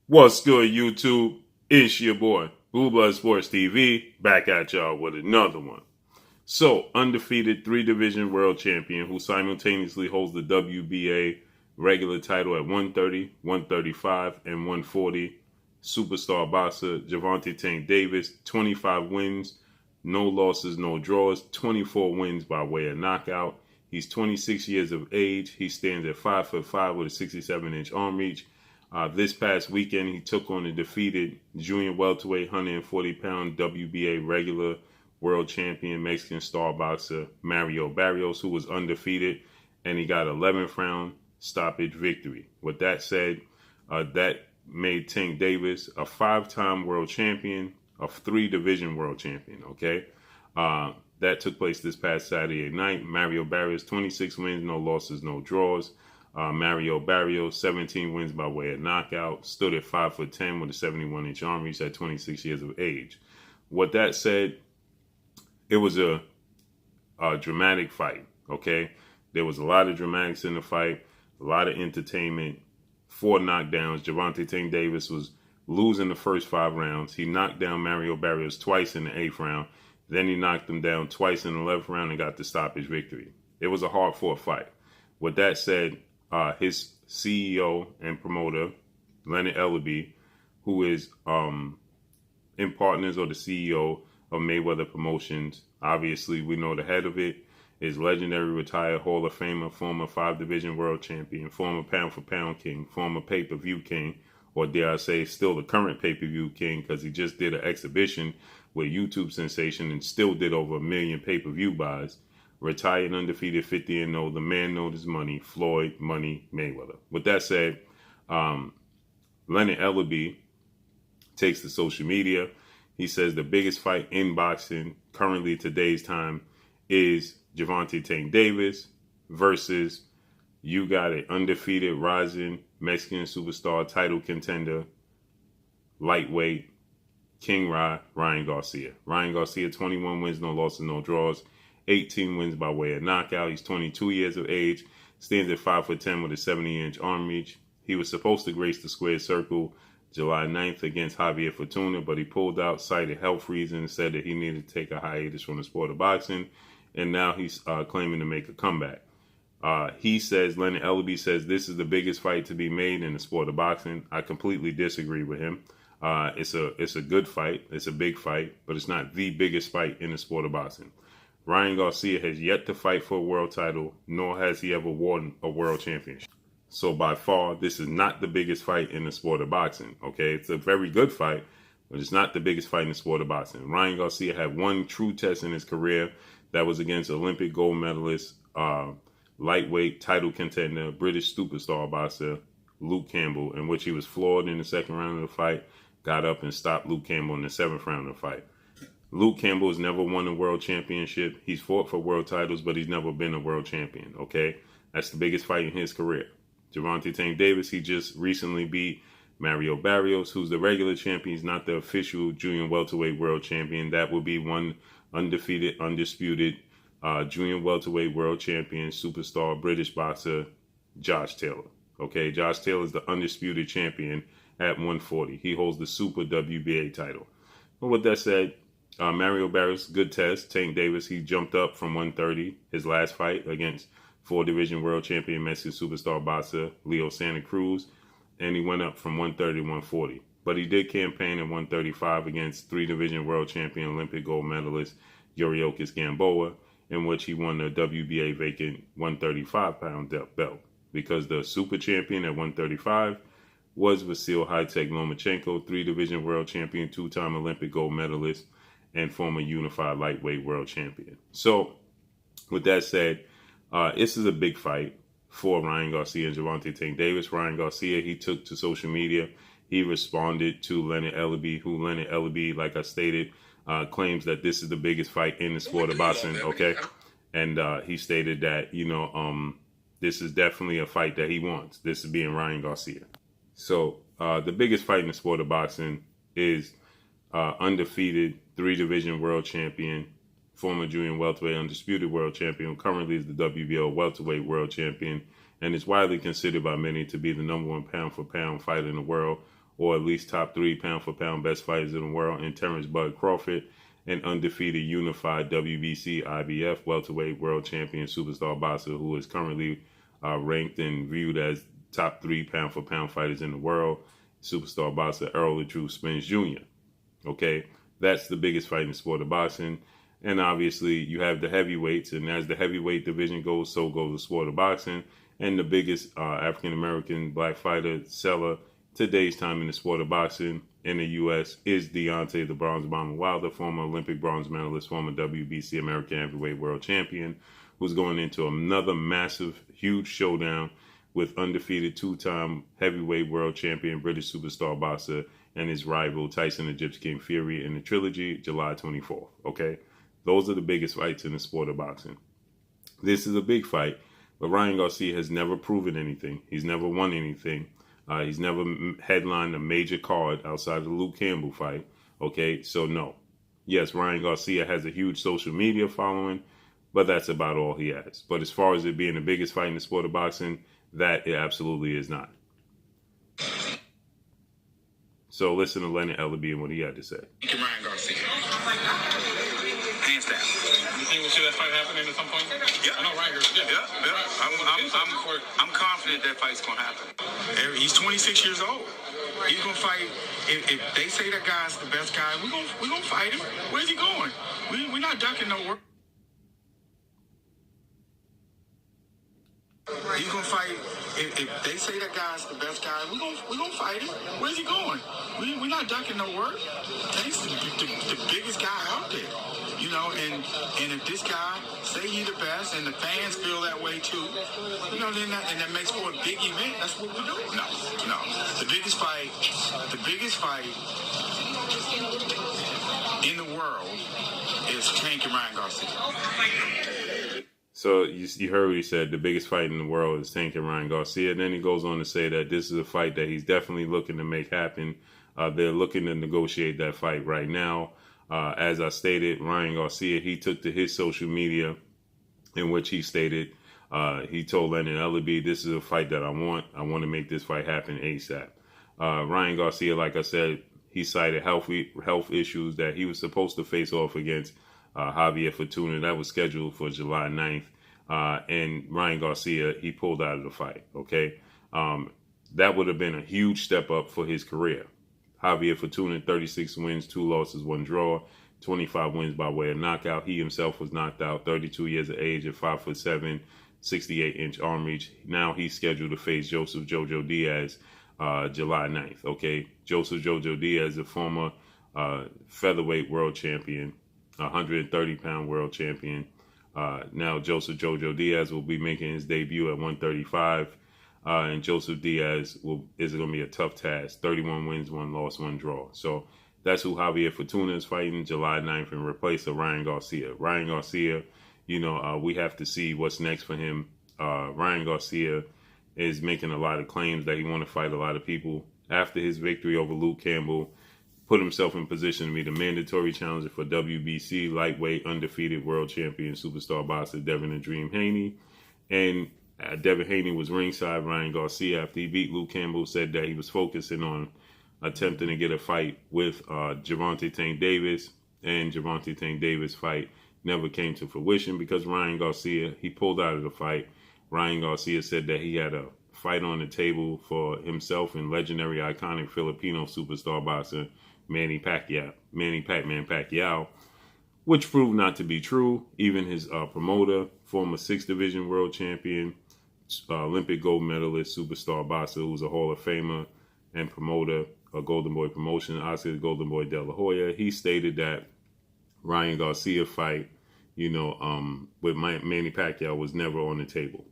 What's good, YouTube? It's your boy, Blue Blood Sports TV, back at y'all with another one. So, undefeated 3-division world champion who simultaneously holds the WBA regular title at 130, 135, and 140. Superstar boxer Gervonta Tank Davis, 25 wins, no losses, no draws, 24 wins by way of knockout. He's 26 years of age. He stands at 5'5" with a 67-inch arm reach. This past weekend, he took on the defeated junior welterweight 140-pound WBA regular world champion Mexican star boxer Mario Barrios, who was undefeated, and he got 11th round stoppage victory. With that said, that made Tank Davis a 5-time world champion, a 3-division world champion, okay? That took place this past Saturday night. Mario Barrios, 26 wins, no losses, no draws. Mario Barrios, 17 wins by way of knockout, stood at 5'10" with a 71-inch arm reach at 26 years of age. With that said, it was a dramatic fight, okay? There was a lot of dramatics in the fight, a lot of entertainment, 4 knockdowns. Gervonta Tank Davis was losing the first 5 rounds. He knocked down Mario Barrios twice in the 8th round. Then he knocked him down twice in the 11th round and got the stoppage victory. It was a hard-fought fight. With that said, his CEO and promoter, Leonard Ellerbe, who is in partners or the CEO of Mayweather Promotions. Obviously, we know the head of it is legendary retired Hall of Famer, former 5-division world champion, former pound-for-pound king, former pay-per-view king, or dare I say, still the current pay-per-view king, because he just did an exhibition with YouTube sensation and still did over 1 million pay-per-view buys. Retired undefeated 50-0, the man known as Money, Floyd Money Mayweather. With that said, Leonard Ellerbe takes to social media. He says the biggest fight in boxing currently today's time is Gervonta Tank Davis versus you got an undefeated rising Mexican superstar title contender, lightweight, King Ryan Garcia. Ryan Garcia, 21 wins, no losses, no draws. 18 wins by way of knockout. He's 22 years of age, stands at 5'10" with a 70-inch arm reach. He was supposed to grace the squared circle July 9th against Javier Fortuna, but he pulled out, cited health reasons, said that he needed to take a hiatus from the sport of boxing, and now he's claiming to make a comeback. He says, Leonard Ellerbe says, this is the biggest fight to be made in the sport of boxing. I completely disagree with him. It's a good fight. It's a big fight, but it's not the biggest fight in the sport of boxing. Ryan Garcia has yet to fight for a world title, nor has he ever won a world championship. So by far, this is not the biggest fight in the sport of boxing, okay? It's a very good fight, but it's not the biggest fight in the sport of boxing. Ryan Garcia had one true test in his career. That was against Olympic gold medalist, lightweight title contender, British superstar boxer, Luke Campbell, in which he was floored in the 2nd round of the fight, got up and stopped Luke Campbell in the 7th round of the fight. Luke Campbell has never won a world championship. He's fought for world titles, but he's never been a world champion, okay? That's the biggest fight in his career. Gervonta Tank Davis, he just recently beat Mario Barrios, who's the regular champion. He's not the official junior welterweight world champion. That will be one undefeated, undisputed junior welterweight world champion, superstar British boxer, Josh Taylor. Okay, Josh Taylor is the undisputed champion at 140. He holds the Super WBA title. But with that said, Mario Barrios, good test. Tank Davis, he jumped up from 130, his last fight against 4-division world champion Mexican superstar boxer Leo Santa Cruz, and he went up from 130 to 140. But he did campaign at 135 against 3-division world champion Olympic gold medalist Yuriokis Gamboa, in which he won the WBA vacant 135-pound belt, because the super champion at 135 was Vasil High-Tech Lomachenko, 3-division world champion, 2-time Olympic gold medalist, and former unified lightweight world champion. So, with that said, this is a big fight for Ryan Garcia and Gervonta Tank Davis. Ryan Garcia, he took to social media. He responded to Leonard Ellerbe, who Leonard Ellerbe, like I stated, claims that this is the biggest fight in the sport of boxing, okay? And he stated that, this is definitely a fight that he wants. This is being Ryan Garcia. So, the biggest fight in the sport of boxing is undefeated 3-division world champion, former junior welterweight undisputed world champion, currently is the WBO welterweight world champion, and is widely considered by many to be the #1 pound-for-pound fighter in the world, or at least top 3 pound-for-pound best fighters in the world, and Terrence Bud Crawford, an undefeated unified WBC IBF welterweight world champion superstar boxer who is currently ranked and viewed as top 3 pound-for-pound fighters in the world, superstar boxer Errol the Truth Spence Jr. Okay, that's the biggest fight in the sport of boxing. And obviously, you have the heavyweights, and as the heavyweight division goes, so goes the sport of boxing. And the biggest African-American black fighter seller today's time in the sport of boxing in the U.S. is Deontay the Bronze Bomber Wilder, former Olympic bronze medalist, former WBC American Heavyweight World Champion, who's going into another massive, huge showdown with undefeated 2-time heavyweight world champion British superstar boxer and his rival Tyson the Gypsy King Fury in the trilogy, July 24th. Okay? Those are the biggest fights in the sport of boxing. This is a big fight, but Ryan Garcia has never proven anything. He's never won anything. He's never headlined a major card outside of the Luke Campbell fight. Okay, so no. Yes, Ryan Garcia has a huge social media following, but that's about all he has. But as far as it being the biggest fight in the sport of boxing, that it absolutely is not. So listen to Leonard Ellerbe and what he had to say. Ryan Garcia. Hands down. You think we'll see that fight happening at some point? Yeah. I know Ryan Garcia. Yeah. I'm confident that fight's going to happen. He's 26 years old. He's going to fight. If they say that guy's the best guy, we're gonna fight him. Where's he going? We're not ducking no work. He's going to fight. If they say that guy's the best guy, we're gonna fight him. Where's he going? We're not ducking no work. He's the biggest guy out there. You know, and if this guy say he's the best, and the fans feel that way too, you know, then that makes for a big event. That's what we do. No. The biggest fight in the world is Tank and Ryan Garcia. So you heard what he said. The biggest fight in the world is Tank and Ryan Garcia. And then he goes on to say that this is a fight that he's definitely looking to make happen. They're looking to negotiate that fight right now. As I stated, Ryan Garcia, he took to his social media in which he stated, he told Leonard Ellerbe, this is a fight that I want. I want to make this fight happen ASAP. Ryan Garcia, like I said, he cited health issues that he was supposed to face off against Javier Fortuna. That was scheduled for July 9th. And Ryan Garcia, he pulled out of the fight. Okay. That would have been a huge step up for his career. Javier Fortuna, 36 wins, 2 losses, 1 draw, 25 wins by way of knockout. He himself was knocked out, 32 years of age at 5'7", 68-inch arm reach. Now he's scheduled to face Joseph Jojo Diaz July 9th. Okay. Joseph Jojo Diaz, a former featherweight world champion, 130-pound world champion. Now Joseph Jojo Diaz will be making his debut at 135. And Joseph Diaz is going to be a tough task. 31 wins, 1 loss, 1 draw. So that's who Javier Fortuna is fighting July 9th in replace of Ryan Garcia. Ryan Garcia, you know, we have to see what's next for him. Ryan Garcia is making a lot of claims that he want to fight a lot of people. After his victory over Luke Campbell, put himself in position to be the mandatory challenger for WBC lightweight undefeated world champion superstar boxer Devin the Dream Haney. And Devin Haney was ringside. Ryan Garcia, after he beat Luke Campbell, said that he was focusing on attempting to get a fight with Gervonta Tank Davis. And Gervonta Tank Davis fight never came to fruition because Ryan Garcia, he pulled out of the fight. Ryan Garcia said that he had a fight on the table for himself and legendary iconic Filipino superstar boxer Manny Pacquiao, which proved not to be true. Even his promoter, former 6th Division world champion, Olympic gold medalist, superstar boxer, who's a Hall of Famer and promoter of Golden Boy Promotion, Oscar Golden Boy De La Hoya, he stated that Ryan Garcia fight, you know, with Manny Pacquiao was never on the table.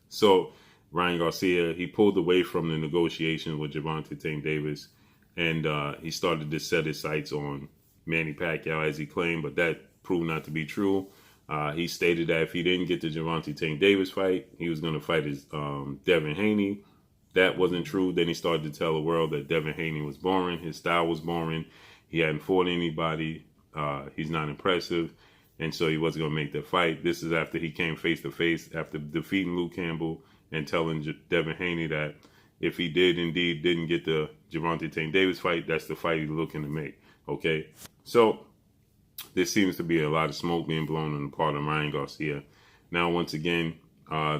So Ryan Garcia, he pulled away from the negotiations with Gervonta Tank Davis, and he started to set his sights on Manny Pacquiao, as he claimed, but that proved not to be true. He stated that if he didn't get the Gervonta Tank Davis fight, he was going to fight his Devin Haney. That wasn't true. Then he started to tell the world that Devin Haney was boring. His style was boring. He hadn't fought anybody. He's not impressive. And so he wasn't going to make the fight. This is after he came face-to-face after defeating Luke Campbell and telling Devin Haney that if he didn't get the Gervonta Tank Davis fight, that's the fight he's looking to make. Okay, so there seems to be a lot of smoke being blown on the part of Ryan Garcia. Now, once again,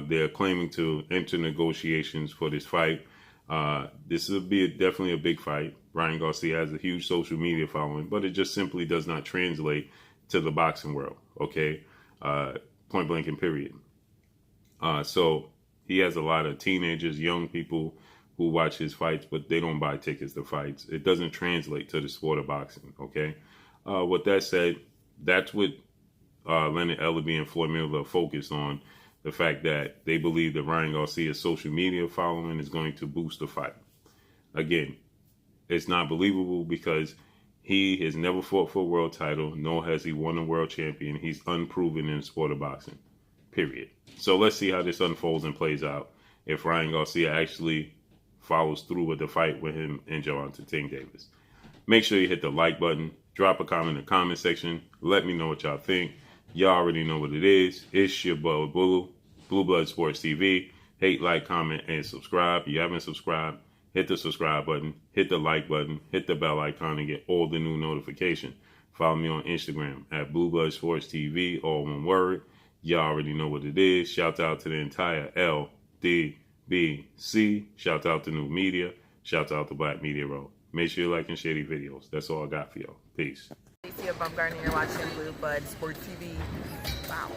they're claiming to enter negotiations for this fight. This will be definitely a big fight. Ryan Garcia has a huge social media following, but it just simply does not translate to the boxing world. Okay, point blank and period. So he has a lot of teenagers, young people who watch his fights, but they don't buy tickets to fights. It doesn't translate to the sport of boxing. Okay. With that said, that's what Leonard Ellerbe and Floyd Mayweather are focused on. The fact that they believe that Ryan Garcia's social media following is going to boost the fight. Again, it's not believable because he has never fought for a world title, nor has he won a world champion. He's unproven in the sport of boxing, period. So let's see how this unfolds and plays out if Ryan Garcia actually follows through with the fight with him and Gervonta Tank Davis. Make sure you hit the like button, drop a comment in the comment section, let me know what y'all think. Y'all already know what it is. It's your boy Blue Blood Sports TV. Hate, like, comment, and subscribe. If you haven't subscribed, hit the subscribe button, hit the like button, hit the bell icon to get all the new notifications. Follow me on Instagram at Blue Blood Sports TV, all one word. Y'all already know what it is. Shout out to the entire LDBC. Shout out to New Media. Shout out to Black Media Row. Make sure you like and share these videos. That's all I got for y'all. Peace. Garcia, Garner, you're watching Blue Blood Sports TV. Wow.